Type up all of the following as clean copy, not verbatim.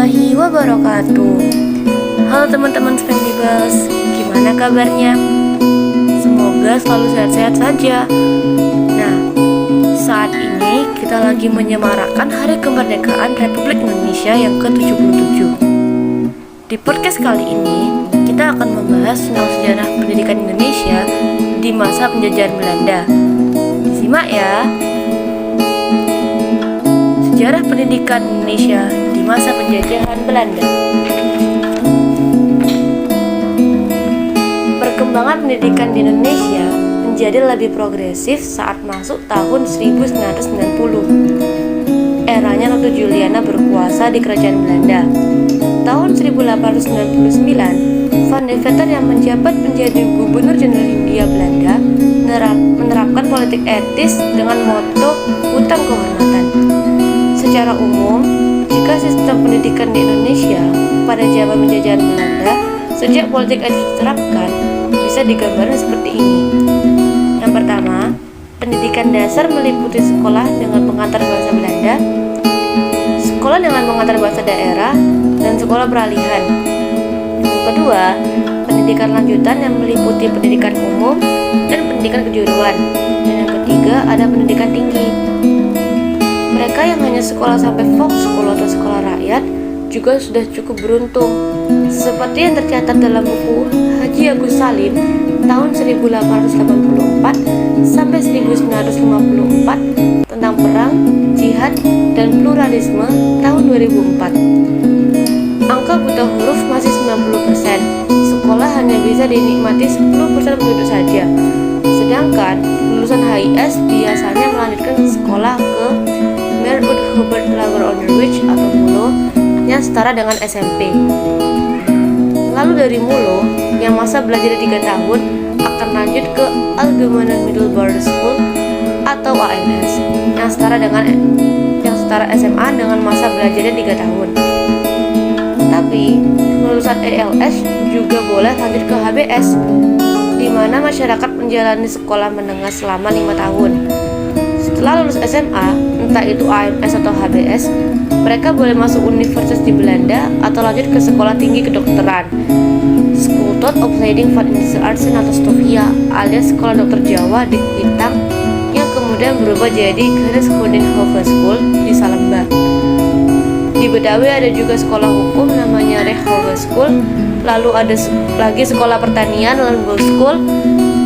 warahmatullahi wabarakatuh. Halo teman-teman Spendibels, gimana kabarnya? Semoga selalu sehat-sehat saja. Nah, saat ini kita lagi menyemarakan Hari Kemerdekaan Republik Indonesia yang ke-77. Di podcast kali ini, kita akan membahas tentang sejarah pendidikan Indonesia di masa penjajahan Belanda. Disimak ya. Sejarah pendidikan Indonesia di masa penjajahan Belanda. Perkembangan pendidikan di Indonesia menjadi lebih progresif saat masuk tahun 1990. Eranya Ratu Juliana berkuasa di Kerajaan Belanda. Tahun 1899, Van de Veter yang menjabat menjadi Gubernur Jenderal Hindia Belanda menerapkan politik etis dengan moto hutang kehormatan. Secara umum, jika sistem pendidikan di Indonesia pada zaman penjajahan Belanda sejak politik etis diterapkan, bisa digambarkan seperti ini. Yang pertama, pendidikan dasar meliputi sekolah dengan pengantar bahasa Belanda, sekolah dengan pengantar bahasa daerah, dan sekolah peralihan. Yang kedua, pendidikan lanjutan yang meliputi pendidikan umum dan pendidikan kejuruan. Dan yang ketiga, ada pendidikan tinggi. Mereka yang hanya sekolah sampai Fox School atau sekolah rakyat juga sudah cukup beruntung. Seperti yang tercatat dalam buku Haji Agus Salim tahun 1884 sampai 1954 tentang perang, jihad, dan pluralisme tahun 2004. Angka buta huruf masih 90%. Sekolah hanya bisa dinikmati 10% penduduk saja. Sedangkan lulusan HIS biasanya melanjutkan sekolah ke Merwood Hubert Lager Onderwijs atau MULO yang setara dengan SMP. Lalu dari MULO yang masa belajar 3 tahun akan lanjut ke Algemene Middelbare School atau AMS yang setara SMA dengan masa belajarnya 3 tahun. Tapi lulusan ELS juga boleh lanjut ke HBS, di mana masyarakat menjalani sekolah menengah selama 5 tahun. Setelah lulus SMA, entah itu AMS atau HBS, mereka boleh masuk universitas di Belanda atau lanjut ke sekolah tinggi kedokteran, Schooltot Opleiding van Indische Artsen atau Stovia, alias Sekolah Dokter Jawa di Kuitang, yang kemudian berubah jadi Geneeskundige Hogeschool di Salemba. Di Betawi ada juga sekolah hukum namanya Recht Hogeschool, lalu ada lagi sekolah pertanian Landbouw School,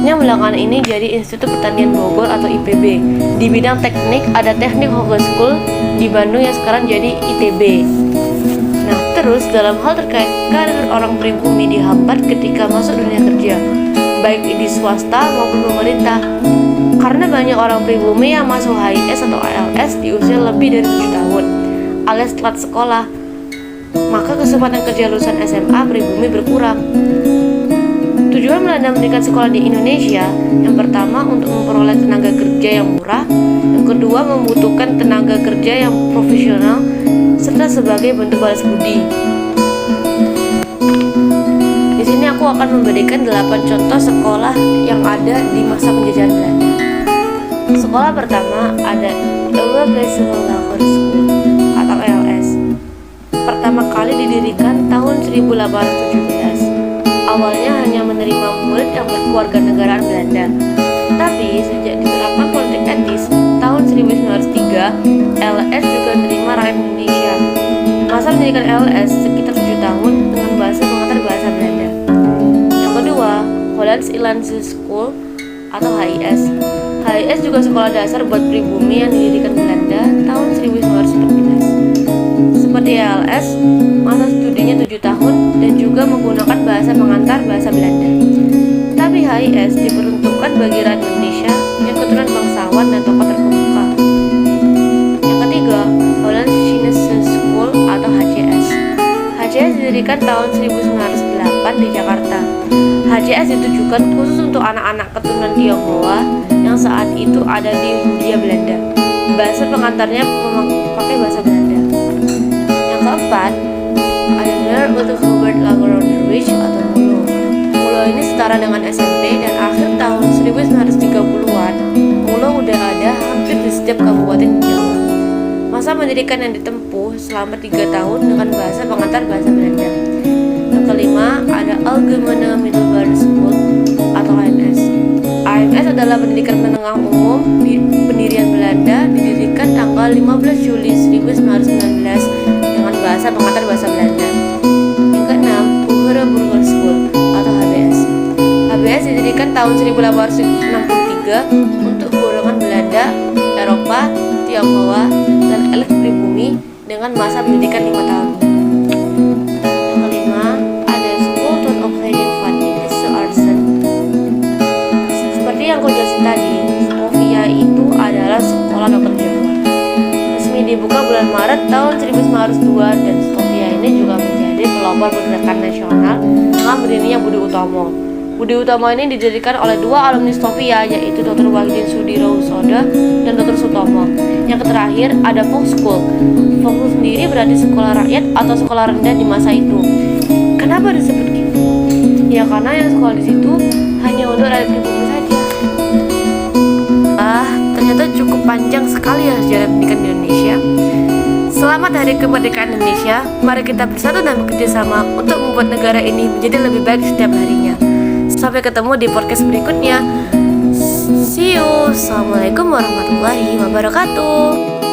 yang belakangan ini jadi Institut Pertanian Bogor atau IPB. Di bidang teknik ada Teknik Hogeschool di Bandung yang sekarang jadi ITB. Nah, terus dalam hal terkait karir orang pribumi dihambat ketika masuk dunia kerja, baik di swasta maupun pemerintah. Karena banyak orang pribumi yang masuk HIS atau ALS di usia lebih dari 7 tahun, alias telat sekolah, maka kesempatan kerja lulusan SMA pribumi berkurang. Tujuan Belanda mendirikan sekolah di Indonesia, yang pertama untuk memperoleh tenaga kerja yang murah, yang kedua membutuhkan tenaga kerja yang profesional, serta sebagai bentuk balas budi. Di sini aku akan memberikan 8 contoh sekolah yang ada di masa penjajahan Belanda. Sekolah pertama ada Ewel Gleeson Lager School atau ELS. Pertama kali didirikan tahun 1817. Awalnya hanya menerima murid yang berkeluarga negaraan Belanda. Tapi sejak diterapkan politik etis tahun 1903, LS juga menerima rakyat Indonesia. Masa mendirikan LS sekitar 7 tahun dengan bahasa pengantar bahasa Belanda. Yang kedua, Hollands Inlandse School atau HIS. HIS juga sekolah dasar buat pribumi yang didirikan Belanda tahun 1914. Seperti LS, masa studinya 7 tahun dan juga menggunakan bahasa pengantar bahasa Belanda. Tapi HIS diperuntukkan bagi rakyat Indonesia yang keturunan bangsawan dan tokoh terkemuka. Yang ketiga, Hollands Chinese School atau HCS. HCS didirikan tahun 1908 di Jakarta. HCS ditujukan khusus untuk anak-anak keturunan Tionghoa yang saat itu ada di Hindia Belanda. Bahasa pengantarnya memakai bahasa Belanda. Yang keempat, ada Merwood Hubert Lager Onderwijs atau MULO. MULO ini setara dengan SMP dan akhir tahun 1930-an, MULO udah ada hampir di setiap kabupaten di Jawa. Masa masa pendidikan yang ditempuh selama 3 tahun dengan bahasa pengantar bahasa Belanda. Yang kelima ada Algemene Middelbare School atau AMS. AMS adalah pendidikan menengah umum pendirian Belanda, didirikan tanggal 15 Juli 1919 dengan bahasa pengantar bahasa Belanda. Yang keenam, Hogere Burger School atau HBS. HBS didirikan tahun 1863 untuk golongan Belanda, Eropa, Tionghoa, dan elit pribumi dengan masa pendidikan 5 tahun. Yang kelima, ada School ton Opleiding van Indische Artsen. Seperti yang kau jelasin tadi, Stovia itu adalah sekolah dokter Jawa. Resmi dibuka bulan Maret tahun 1902 dan Stovia ini juga menjadi pelopor pergerakan nasional dengan berdirinya Budi Utomo. Budi Utomo ini didirikan oleh 2 alumni Stovia, yaitu Dr. Wahidin Sudirohusodo dan Dr. Sutomo. Yang terakhir ada Folk School. Folk School sendiri berarti sekolah rakyat atau sekolah rendah di masa itu. Kenapa disebut gitu? Ya karena yang sekolah di situ hanya untuk rakyat pribumi saja. Ternyata cukup panjang sekali ya sejarah pendidikan di Indonesia. Selamat Hari Kemerdekaan Indonesia. Mari kita bersatu dan bekerja sama untuk membuat negara ini menjadi lebih baik setiap harinya. Sampai ketemu di podcast berikutnya. See you. Assalamualaikum warahmatullahi wabarakatuh.